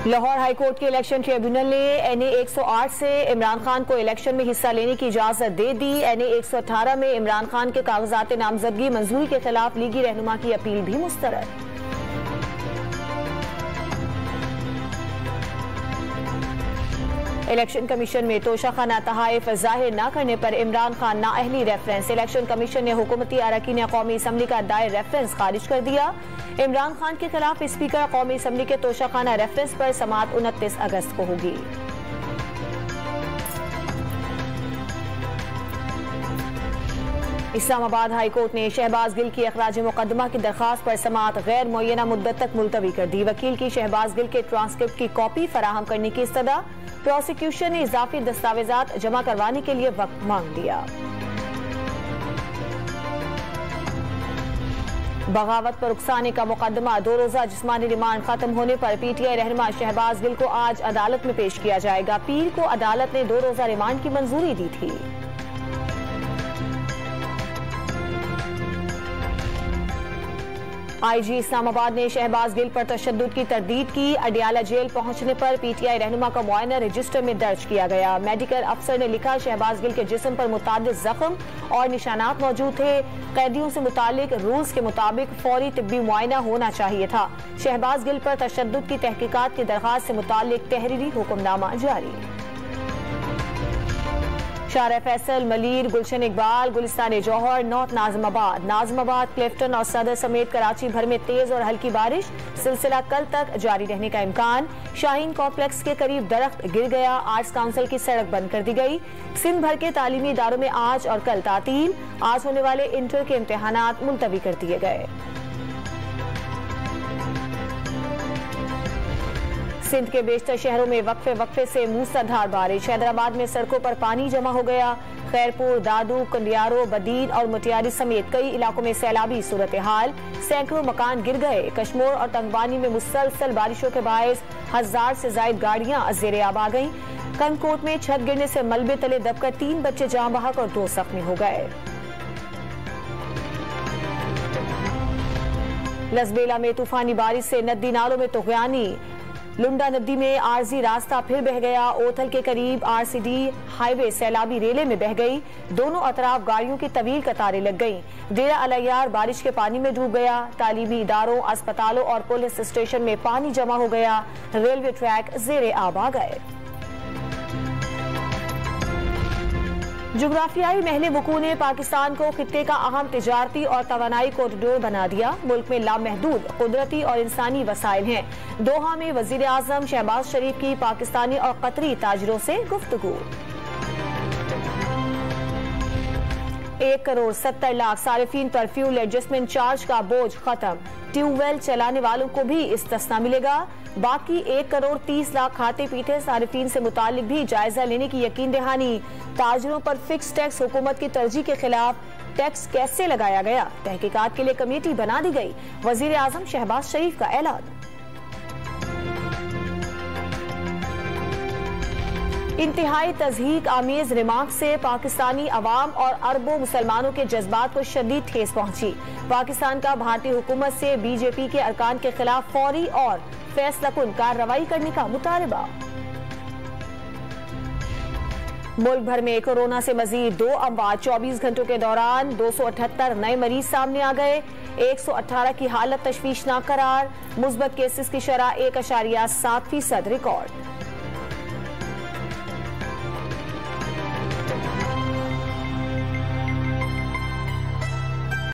Lahore high court के election tribunal ने NA 108 से इमरान खान को इलेक्शन में हिस्सा लेने की इजाजत दे दी। NA 118 में इमरान खान के कागजात नामजदगी मंजूरी के खिलाफ लीगी रहनुमा की अपील भी मुस्तरद। इलेक्शन कमीशन में तोशाखाना तहाइफ जाहिर न करने पर इमरान खान नाअहली रेफरेंस। इलेक्शन कमीशन ने हुकूमती अरकान कौमी असम्बली का दायर रेफरेंस खारिज कर दिया। इमरान खान के खिलाफ स्पीकर कौमी असम्बली के तोशाखाना रेफरेंस पर समाअत 29 अगस्त को होगी। इस्लामाबाद हाई कोर्ट ने शहबाज गिल की अखराज मुकदमा की दरखास्त पर समाअत गैर मुअय्यना मुद्दत तक मुलतवी कर दी। वकील की शहबाज गिल के ट्रांसक्रिप्ट की कॉपी फराहम करने की इस्तदा। प्रोसिक्यूशन ने इजाफी दस्तावेजात जमा करवाने के लिए वक्त मांग लिया। बगावत पर उकसाने का मुकदमा 2 रोजा जिस्मानी रिमांड खत्म होने पर PTI रहनुमा शहबाज गिल को आज अदालत में पेश किया जाएगा। पीर को अदालत ने 2 रोजा रिमांड की मंजूरी दी थी। IG इस्लामाबाद ने शहबाज गिल पर तशद्दुद की तरदीद की। अडियाला जेल पहुंचने पर PTI रहनुमा का मुआयना रजिस्टर में दर्ज किया गया। मेडिकल अफसर ने लिखा शहबाज गिल के जिस्म पर मुतादिद जख्म और निशानात मौजूद थे। कैदियों से मुतालिक रूल्स के मुताबिक फौरी तिब्बी मुआयना होना चाहिए था। शहबाज गिल पर तशद्दुद की तहकीकात की दरखास्त से मुतालिक तहरीरी हुक्मनामा जारी। शारा फैसल, मलीर, गुलशन इकबाल, गुलिस्तान जौहर, नॉर्थ नाज़िमाबाद, क्लिफ्टन और सदर समेत कराची भर में तेज और हल्की बारिश। सिलसिला कल तक जारी रहने का इम्कान। शाहीन कॉम्प्लेक्स के करीब दरख्त गिर गया। आर्ट्स काउंसिल की सड़क बंद कर दी गई। सिंध भर के तालीमी इदारों में आज और कल तातील। आज होने वाले इंटर के इम्तिहानात मुलतवी कर दिए गए। सिंध के बेशतर शहरों में वक्फे से मूसलाधार बारिश। हैदराबाद में सड़कों पर पानी जमा हो गया। खैरपुर, दादू, कंडियारो, बदीन और मुटियारी समेत कई इलाकों में सैलाबी सूरत हाल। सैकड़ों मकान गिर गए। कश्मीर और तंगबानी में मुसलसल बारिशों के बायस 1000 से ज्यादा गाड़ियां ज़ेरे आब आ गईं। कनकोट में छत गिरने से मलबे तले दबकर 3 बच्चे जाँ बहक और 2 जख्मी हो गए। लसबेला में तूफानी बारिश से नदी नालों में तुग़यानी। लुंडा नदी में आरजी रास्ता फिर बह गया। ओथल के करीब RCD हाईवे सैलाबी रेले में बह गई। दोनों अतराफ गाड़ियों की तवील कतारें लग गईं। डेरा अलैयार बारिश के पानी में डूब गया। तालीमी इदारों, अस्पतालों और पुलिस स्टेशन में पानी जमा हो गया। रेलवे ट्रैक ज़ेरे आब आ गए। जुग्राफियाई महले वकूअ ने पाकिस्तान को खित्ते का अहम तिजारती और तवानाई कॉरिडोर बना दिया। मुल्क में लामहदूद कुदरती और इंसानी वसाइल हैं। दोहा में वजीर आजम शहबाज शरीफ की पाकिस्तानी और कतरी ताजिरों से गुफ्तगू। 1 करोड़ 70 लाख सारिफीन पर फ्यूल एडजस्टमेंट चार्ज का बोझ खत्म। ट्यूबवेल चलाने वालों को भी इस्तिस्ना मिलेगा। बाकी 1 करोड़ 30 लाख खाते पीटे सारिफीन से मुतालिक भी जायजा लेने की यकीन दहानी। ताजिरों पर फिक्स टैक्स हुकूमत की तरजीह के खिलाफ टैक्स कैसे लगाया गया, तहकीकात के लिए कमेटी बना दी गई। वजीर आजम शहबाज शरीफ का ऐलान। इंतहाई तज़हीक आमेज रिमार्क से पाकिस्तानी अवाम और अरबों मुसलमानों के जज्बात को शदीद ठेस पहुंची। पाकिस्तान का भारतीय हुकूमत से BJP के अरकान के खिलाफ फौरी और फैसलाकुन कार्रवाई करने का मुतालबा। मुल्क भर में कोरोना से मजीद 2 अमवात 24 घंटों के दौरान 278 नए मरीज सामने आ गए। 118 की हालत तशवीशनाक करार। मुस्बत केसेस की शरह 1.7% रिकॉर्ड।